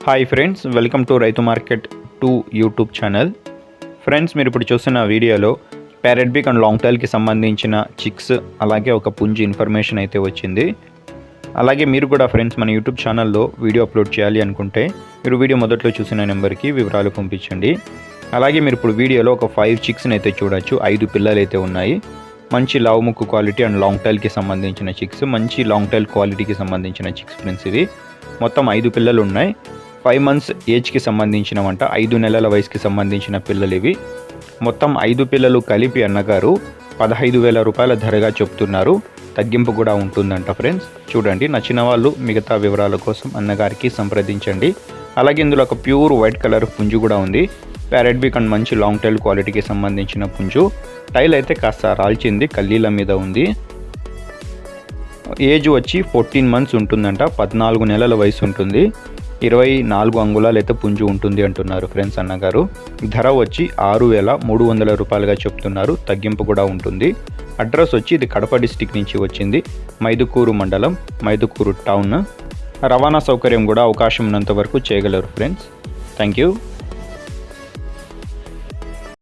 Hi friends, welcome to రైతు market 2 YouTube channel. Friends, మీరు ఇప్పుడు చూస్తున్న వీడియోలో ప్యారెట్ బీక్ అండ్ లాంగ్ టైల్కి సంబంధించిన చిక్స్ అలాగే ఒక పుంజు ఇన్ఫర్మేషన్ అయితే వచ్చింది. అలాగే మీరు కూడా ఫ్రెండ్స్ మన యూట్యూబ్ ఛానల్లో వీడియో అప్లోడ్ చేయాలి అనుకుంటే మీరు వీడియో మొదట్లో చూసిన నెంబర్కి వివరాలు పంపించండి. అలాగే మీరు ఇప్పుడు వీడియోలో ఒక 5 చిక్స్ని అయితే చూడొచ్చు. 5 పిల్లలు అయితే ఉన్నాయి. మంచి లావు ముక్కు క్వాలిటీ అండ్ లాంగ్ టైల్కి సంబంధించిన చిక్స్, మంచి లాంగ్ టైల్ క్వాలిటీకి సంబంధించిన చిక్స్ ఫ్రెండ్స్. ఇది మొత్తం 5 పిల్లలు ఉన్నాయి. 5 months ఏజ్కి సంబంధించినవంట, 5 నెలల వయసుకి సంబంధించిన పిల్లలు ఇవి. మొత్తం 5 పిల్లలు కలిపి అన్నగారు 15,000 రూపాయల ధరగా చెప్తున్నారు. తగ్గింపు కూడా ఉంటుందంట ఫ్రెండ్స్. చూడండి, నచ్చిన వాళ్ళు మిగతా వివరాల కోసం అన్నగారికి సంప్రదించండి. అలాగే ఇందులో ఒక ప్యూర్ వైట్ కలర్ పుంజు కూడా ఉంది. ప్యారెట్ బీక్ అండ్ మంచి లాంగ్ టైల్ క్వాలిటీకి సంబంధించిన పుంజు. టైల్ అయితే కాస్త రాల్చింది, కల్లీల మీద ఉంది. ఏజ్ వచ్చి 14 months ఉంటుందంట, 14 నెలల వయసు ఉంటుంది. 24 అంగుళాలు అయితే పుంజు ఉంటుంది అంటున్నారు ఫ్రెండ్స్ అన్నగారు. ధర వచ్చి 6,300 రూపాయలుగా చెప్తున్నారు. తగ్గింపు కూడా ఉంటుంది. అడ్రస్ వచ్చి ఇది కడప డిస్టిక్ నుంచి వచ్చింది. మైదుకూరు మండలం, మైదుకూరు టౌన్. రవాణా సౌకర్యం కూడా అవకాశం ఉన్నంత వరకు చేయగలరు ఫ్రెండ్స్. Thank you.